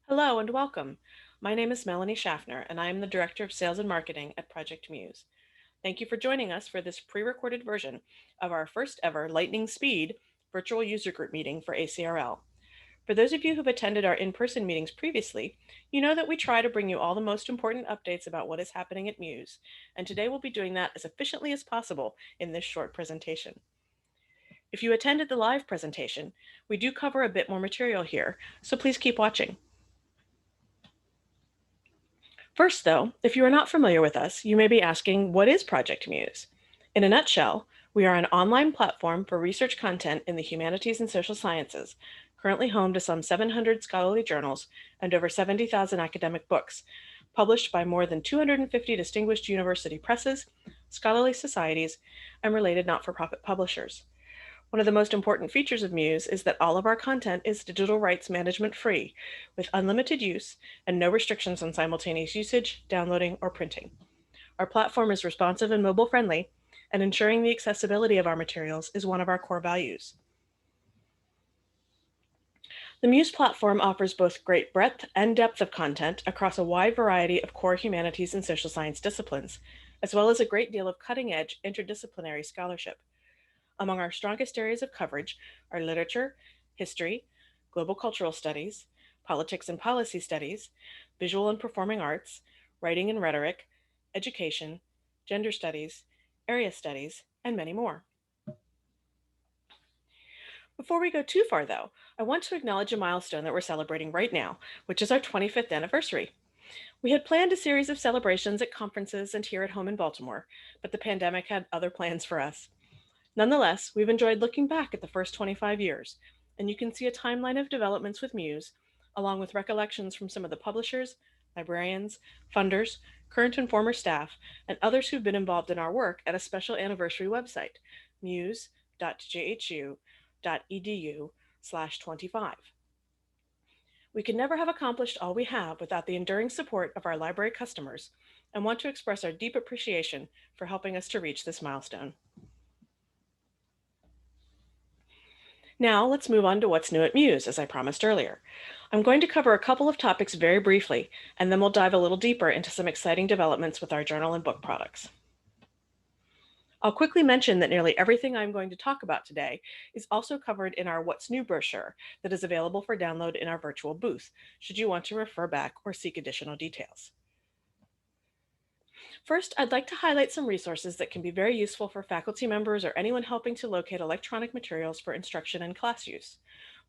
Hello and welcome. My name is Melanie Schaffner, and I am the Director of Sales and Marketing at Project Muse. Thank you for joining us for this pre-recorded version of our first ever lightning speed virtual user group meeting for ACRL. For those of you who've attended our in-person meetings previously, you know that we try to bring you all the most important updates about what is happening at Muse, and today we'll be doing that as efficiently as possible in this short presentation. If you attended the live presentation, we do cover a bit more material here, so please keep watching. First, though, if you are not familiar with us, you may be asking, what is Project Muse? In a nutshell, we are an online platform for research content in the humanities and social sciences, currently home to some 700 scholarly journals and over 70,000 academic books, published by more than 250 distinguished university presses, scholarly societies, and related not-for-profit publishers. One of the most important features of Muse is that all of our content is digital rights management free, with unlimited use and no restrictions on simultaneous usage, downloading, or printing. Our platform is responsive and mobile friendly, and ensuring the accessibility of our materials is one of our core values. The Muse platform offers both great breadth and depth of content across a wide variety of core humanities and social science disciplines, as well as a great deal of cutting-edge interdisciplinary scholarship. Among our strongest areas of coverage are literature, history, global cultural studies, politics and policy studies, visual and performing arts, writing and rhetoric, education, gender studies, area studies, and many more. Before we go too far, though, I want to acknowledge a milestone that we're celebrating right now, which is our 25th anniversary. We had planned a series of celebrations at conferences and here at home in Baltimore, but the pandemic had other plans for us. Nonetheless, we've enjoyed looking back at the first 25 years, and you can see a timeline of developments with Muse, along with recollections from some of the publishers, librarians, funders, current and former staff, and others who've been involved in our work at a special anniversary website, muse.jhu.edu/25. We could never have accomplished all we have without the enduring support of our library customers, and want to express our deep appreciation for helping us to reach this milestone. Now let's move on to what's new at Muse, as I promised earlier. I'm going to cover a couple of topics very briefly, and then we'll dive a little deeper into some exciting developments with our journal and book products. I'll quickly mention that nearly everything I'm going to talk about today is also covered in our What's New brochure that is available for download in our virtual booth, should you want to refer back or seek additional details. First, I'd like to highlight some resources that can be very useful for faculty members or anyone helping to locate electronic materials for instruction and class use.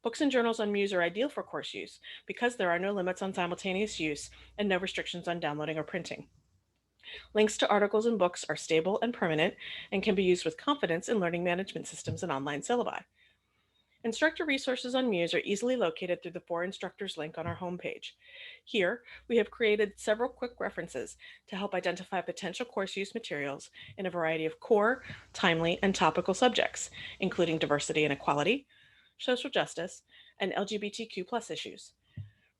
Books and journals on Muse are ideal for course use because there are no limits on simultaneous use and no restrictions on downloading or printing. Links to articles and books are stable and permanent and can be used with confidence in learning management systems and online syllabi. Instructor resources on Muse are easily located through the For Instructors link on our homepage. Here, we have created several quick references to help identify potential course use materials in a variety of core, timely, and topical subjects, including diversity and equality, social justice, and LGBTQ+ issues.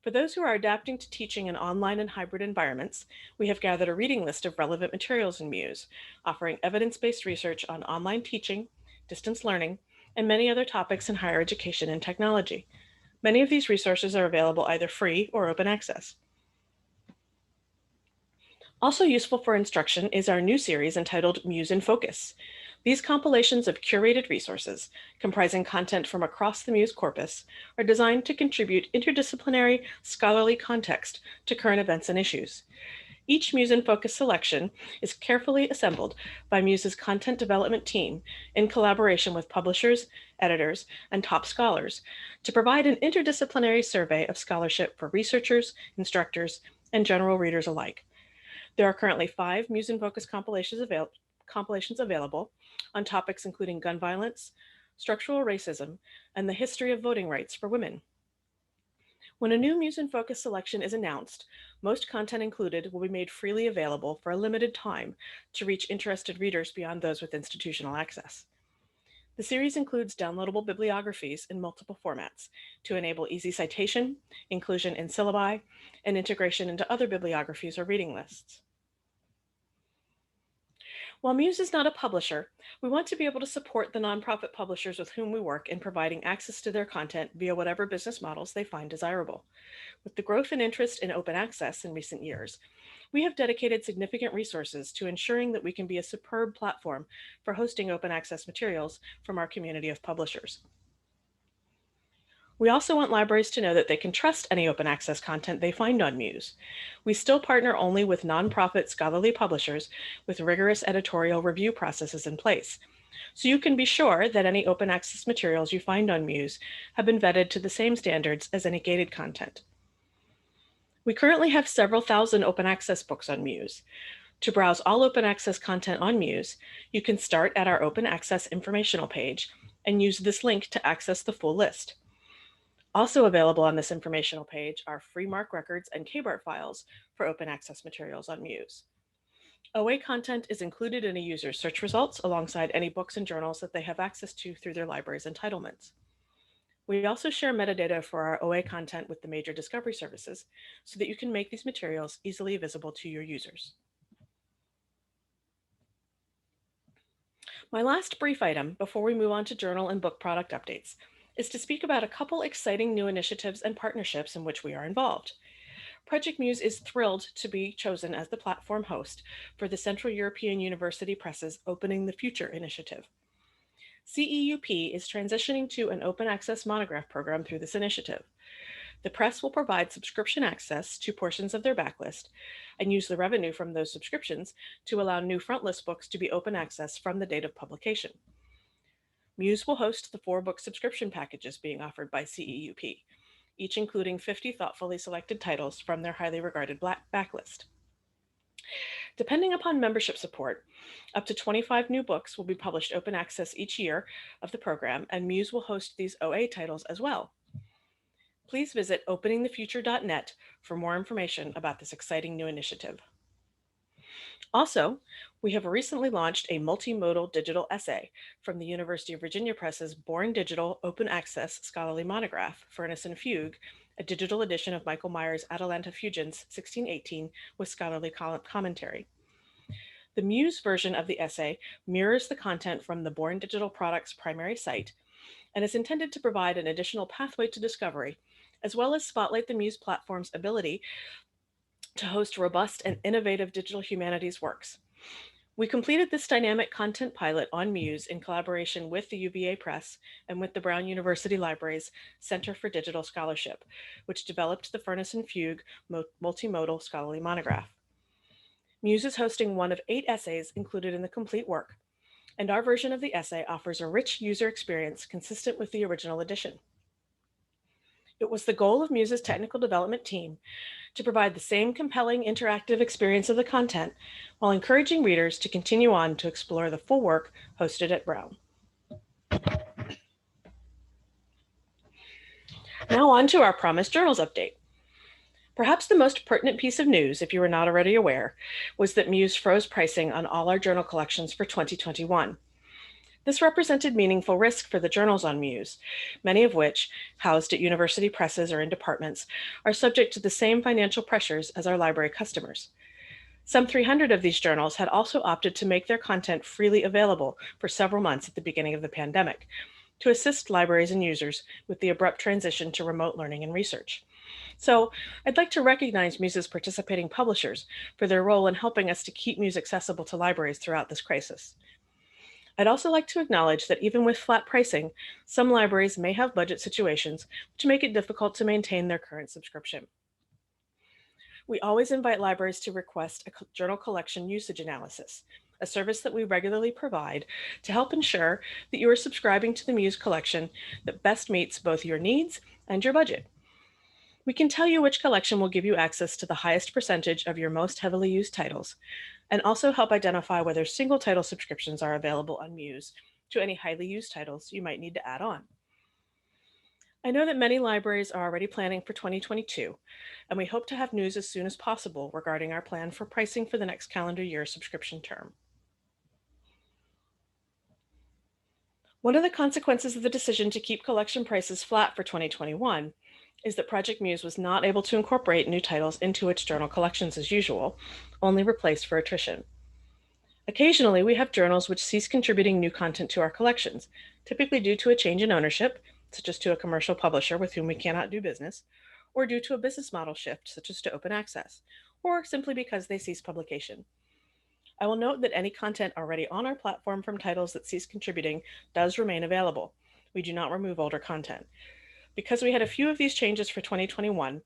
For those who are adapting to teaching in online and hybrid environments, we have gathered a reading list of relevant materials in Muse, offering evidence-based research on online teaching, distance learning, and many other topics in higher education and technology. Many of these resources are available either free or open access. Also useful for instruction is our new series entitled Muse in Focus. These compilations of curated resources, comprising content from across the Muse corpus, are designed to contribute interdisciplinary, scholarly context to current events and issues. Each Muse in Focus selection is carefully assembled by Muse's content development team in collaboration with publishers, editors, and top scholars to provide an interdisciplinary survey of scholarship for researchers, instructors, and general readers alike. There are currently 5 Muse in Focus compilations available on topics including gun violence, structural racism, and the history of voting rights for women. When a new Muse in Focus selection is announced, most content included will be made freely available for a limited time to reach interested readers beyond those with institutional access. The series includes downloadable bibliographies in multiple formats to enable easy citation, inclusion in syllabi, and integration into other bibliographies or reading lists. While Muse is not a publisher, we want to be able to support the nonprofit publishers with whom we work in providing access to their content via whatever business models they find desirable. With the growth and interest in open access in recent years, we have dedicated significant resources to ensuring that we can be a superb platform for hosting open access materials from our community of publishers. We also want libraries to know that they can trust any open access content they find on Muse. We still partner only with nonprofit scholarly publishers with rigorous editorial review processes in place. So you can be sure that any open access materials you find on Muse have been vetted to the same standards as any gated content. We currently have several thousand open access books on Muse. To browse all open access content on Muse, you can start at our open access informational page and use this link to access the full list. Also available on this informational page are free MARC records and KBART files for open access materials on Muse. OA content is included in a user's search results alongside any books and journals that they have access to through their library's entitlements. We also share metadata for our OA content with the major discovery services so that you can make these materials easily visible to your users. My last brief item before we move on to journal and book product updates is to speak about a couple exciting new initiatives and partnerships in which we are involved. Project Muse is thrilled to be chosen as the platform host for the Central European University Press's Opening the Future initiative. CEUP is transitioning to an open access monograph program through this initiative. The press will provide subscription access to portions of their backlist and use the revenue from those subscriptions to allow new frontlist books to be open access from the date of publication. Muse will host the 4-book subscription packages being offered by CEUP, each including 50 thoughtfully selected titles from their highly regarded backlist. Depending upon membership support, up to 25 new books will be published open access each year of the program, and Muse will host these OA titles as well. Please visit openingthefuture.net for more information about this exciting new initiative. Also, we have recently launched a multimodal digital essay from the University of Virginia Press's Born Digital Open Access Scholarly Monograph, Furnace and Fugue, a digital edition of Michael Meyer's Atalanta Fugens 1618 with scholarly commentary. The Muse version of the essay mirrors the content from the Born Digital Products primary site and is intended to provide an additional pathway to discovery, as well as spotlight the Muse platform's ability to host robust and innovative digital humanities works. We completed this dynamic content pilot on Muse in collaboration with the UVA Press and with the Brown University Library's Center for Digital Scholarship, which developed the Furnace and Fugue multimodal scholarly monograph. Muse is hosting one of 8 essays included in the complete work, and our version of the essay offers a rich user experience consistent with the original edition. It was the goal of Muse's technical development team to provide the same compelling interactive experience of the content while encouraging readers to continue on to explore the full work hosted at Brown. Now on to our promised journals update. Perhaps the most pertinent piece of news, if you were not already aware, was that Muse froze pricing on all our journal collections for 2021. This represented meaningful risk for the journals on Muse, many of which, housed at university presses or in departments, are subject to the same financial pressures as our library customers. Some 300 of these journals had also opted to make their content freely available for several months at the beginning of the pandemic, to assist libraries and users with the abrupt transition to remote learning and research. So I'd like to recognize Muse's participating publishers for their role in helping us to keep Muse accessible to libraries throughout this crisis. I'd also like to acknowledge that even with flat pricing, some libraries may have budget situations which make it difficult to maintain their current subscription. We always invite libraries to request a journal collection usage analysis, a service that we regularly provide to help ensure that you are subscribing to the Muse collection that best meets both your needs and your budget. We can tell you which collection will give you access to the highest percentage of your most heavily used titles, and also help identify whether single title subscriptions are available on Muse to any highly used titles you might need to add on. I know that many libraries are already planning for 2022, and we hope to have news as soon as possible regarding our plan for pricing for the next calendar year subscription term. One of the consequences of the decision to keep collection prices flat for 2021 is that Project Muse was not able to incorporate new titles into its journal collections as usual, only replaced for attrition. Occasionally, we have journals which cease contributing new content to our collections, typically due to a change in ownership, such as to a commercial publisher with whom we cannot do business, or due to a business model shift, such as to open access, or simply because they cease publication. I will note that any content already on our platform from titles that cease contributing does remain available. We do not remove older content. Because we had a few of these changes for 2021,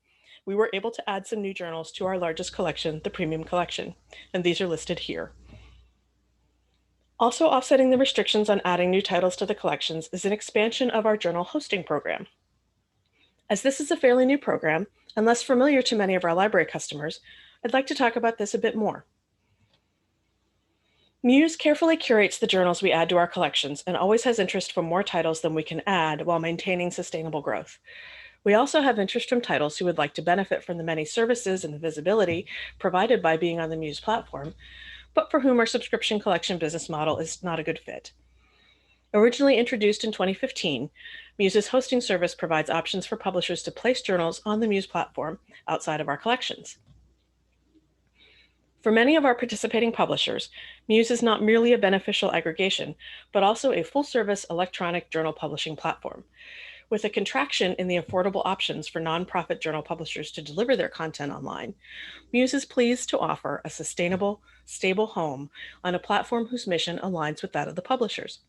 we were able to add some new journals to our largest collection, the Premium Collection, and these are listed here. Also offsetting the restrictions on adding new titles to the collections is an expansion of our journal hosting program. As this is a fairly new program and less familiar to many of our library customers, I'd like to talk about this a bit more. Muse carefully curates the journals we add to our collections and always has interest from more titles than we can add while maintaining sustainable growth. We also have interest from titles who would like to benefit from the many services and visibility provided by being on the Muse platform, but for whom our subscription collection business model is not a good fit. Originally introduced in 2015, Muse's hosting service provides options for publishers to place journals on the Muse platform outside of our collections. For many of our participating publishers, Muse is not merely a beneficial aggregation, but also a full-service electronic journal publishing platform. With a contraction in the affordable options for nonprofit journal publishers to deliver their content online, Muse is pleased to offer a sustainable, stable home on a platform whose mission aligns with that of the publishers.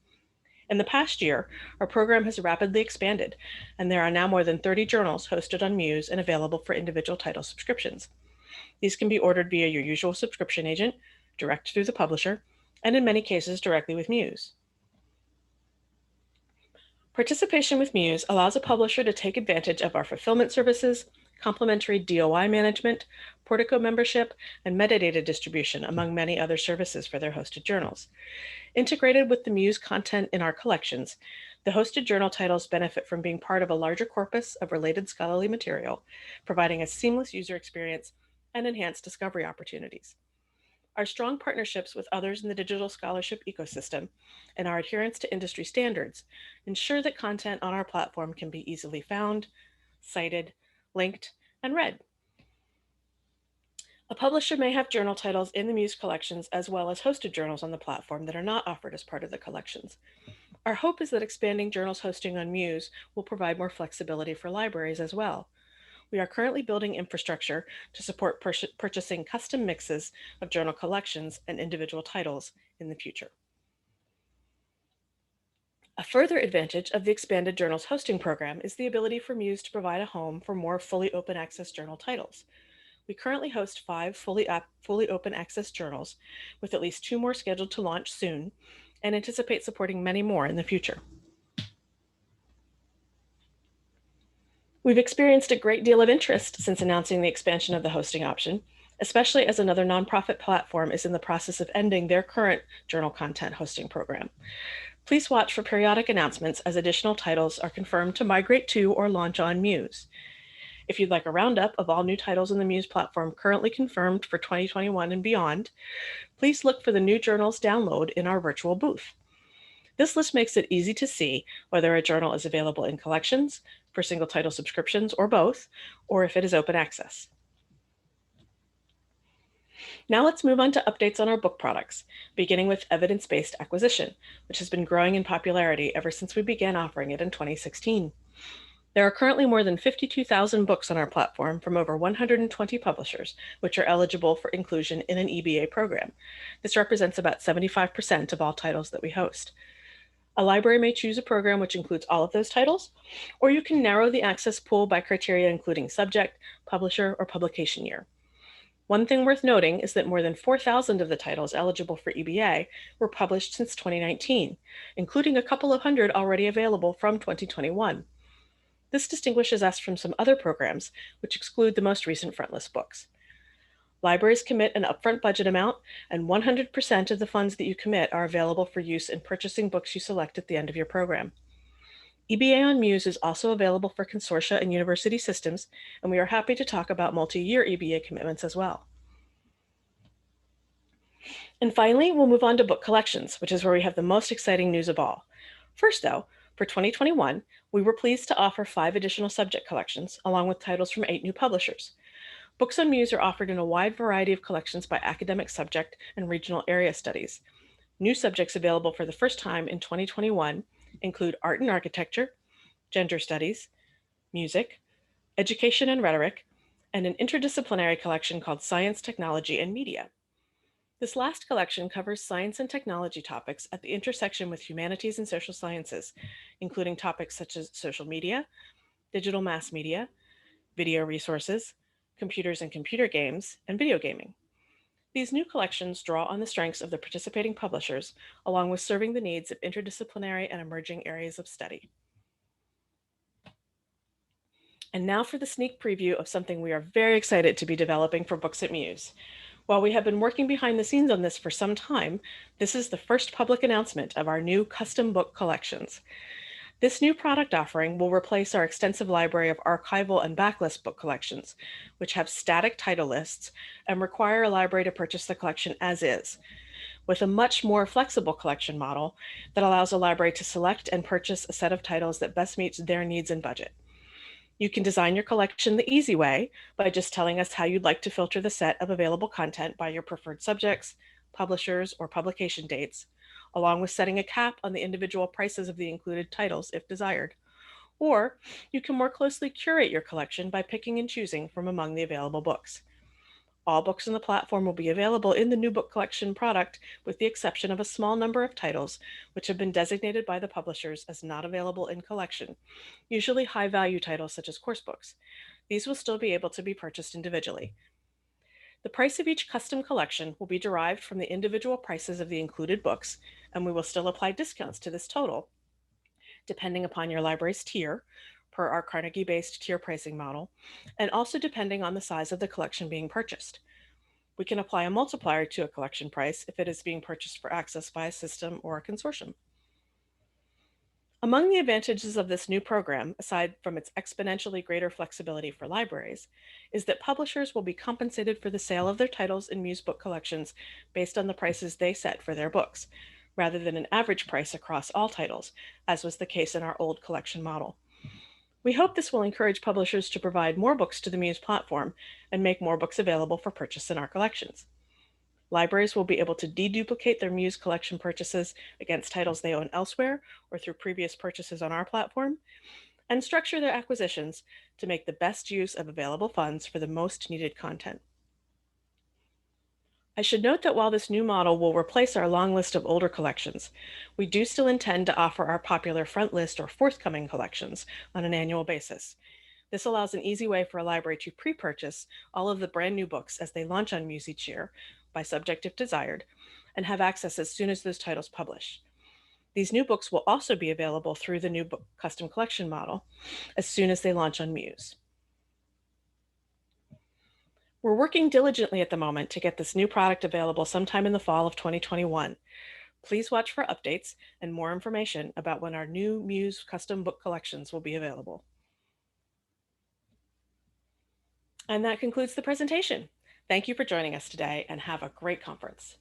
In the past year, our program has rapidly expanded, and there are now more than 30 journals hosted on Muse and available for individual title subscriptions. These can be ordered via your usual subscription agent, direct through the publisher, and in many cases directly with Muse. Participation with Muse allows a publisher to take advantage of our fulfillment services, complimentary DOI management, Portico membership, and metadata distribution, among many other services for their hosted journals. Integrated with the Muse content in our collections, the hosted journal titles benefit from being part of a larger corpus of related scholarly material, providing a seamless user experience and enhanced discovery opportunities. Our strong partnerships with others in the digital scholarship ecosystem and our adherence to industry standards ensure that content on our platform can be easily found, cited, linked, and read. A publisher may have journal titles in the Muse collections as well as hosted journals on the platform that are not offered as part of the collections. Our hope is that expanding journals hosting on Muse will provide more flexibility for libraries as well. We are currently building infrastructure to support purchasing custom mixes of journal collections and individual titles in the future. A further advantage of the expanded journals hosting program is the ability for Muse to provide a home for more fully open access journal titles. We currently host 5 fully open access journals, with at least 2 more scheduled to launch soon, and anticipate supporting many more in the future. We've experienced a great deal of interest since announcing the expansion of the hosting option, especially as another nonprofit platform is in the process of ending their current journal content hosting program. Please watch for periodic announcements as additional titles are confirmed to migrate to or launch on Muse. If you'd like a roundup of all new titles in the Muse platform currently confirmed for 2021 and beyond, please look for the new journals download in our virtual booth. This list makes it easy to see whether a journal is available in collections, for single title subscriptions, or both, or if it is open access. Now let's move on to updates on our book products, beginning with evidence-based acquisition, which has been growing in popularity ever since we began offering it in 2016. There are currently more than 52,000 books on our platform from over 120 publishers, which are eligible for inclusion in an EBA program. This represents about 75% of all titles that we host. A library may choose a program which includes all of those titles, or you can narrow the access pool by criteria including subject, publisher, or publication year. One thing worth noting is that more than 4,000 of the titles eligible for EBA were published since 2019, including a couple of hundred already available from 2021. This distinguishes us from some other programs, which exclude the most recent frontlist books. Libraries commit an upfront budget amount, and 100% of the funds that you commit are available for use in purchasing books you select at the end of your program. EBA on Muse is also available for consortia and university systems, and we are happy to talk about multi-year EBA commitments as well. And finally, we'll move on to book collections, which is where we have the most exciting news of all. First, though, for 2021, we were pleased to offer 5 additional subject collections, along with titles from 8 new publishers. Books on Muse are offered in a wide variety of collections by academic subject and regional area studies. New subjects available for the first time in 2021 include art and architecture, gender studies, music, education and rhetoric, and an interdisciplinary collection called Science, Technology, and Media. This last collection covers science and technology topics at the intersection with humanities and social sciences, including topics such as social media, digital mass media, video resources, computers and computer games, and video gaming. These new collections draw on the strengths of the participating publishers, along with serving the needs of interdisciplinary and emerging areas of study. And now for the sneak preview of something we are very excited to be developing for Books at Muse. While we have been working behind the scenes on this for some time, this is the first public announcement of our new custom book collections. This new product offering will replace our extensive library of archival and backlist book collections, which have static title lists and require a library to purchase the collection as is, with a much more flexible collection model that allows a library to select and purchase a set of titles that best meets their needs and budget. You can design your collection the easy way by just telling us how you'd like to filter the set of available content by your preferred subjects, publishers, or publication dates, along with setting a cap on the individual prices of the included titles if desired. Or you can more closely curate your collection by picking and choosing from among the available books. All books on the platform will be available in the new book collection product, with the exception of a small number of titles which have been designated by the publishers as not available in collection, usually high-value titles such as course books. These will still be able to be purchased individually. The price of each custom collection will be derived from the individual prices of the included books, and we will still apply discounts to this total, depending upon your library's tier, per our Carnegie-based tier pricing model, and also depending on the size of the collection being purchased. We can apply a multiplier to a collection price if it is being purchased for access by a system or a consortium. Among the advantages of this new program, aside from its exponentially greater flexibility for libraries, is that publishers will be compensated for the sale of their titles in Muse book collections based on the prices they set for their books, rather than an average price across all titles, as was the case in our old collection model. We hope this will encourage publishers to provide more books to the Muse platform and make more books available for purchase in our collections. Libraries will be able to deduplicate their Muse collection purchases against titles they own elsewhere or through previous purchases on our platform, and structure their acquisitions to make the best use of available funds for the most needed content. I should note that while this new model will replace our long list of older collections, we do still intend to offer our popular front list or forthcoming collections on an annual basis. This allows an easy way for a library to pre-purchase all of the brand new books as they launch on Muse each year, by subject if desired, and have access as soon as those titles publish. These new books will also be available through the new book custom collection model as soon as they launch on Muse. We're working diligently at the moment to get this new product available sometime in the fall of 2021. Please watch for updates and more information about when our new Muse custom book collections will be available. And that concludes the presentation. Thank you for joining us today, and have a great conference.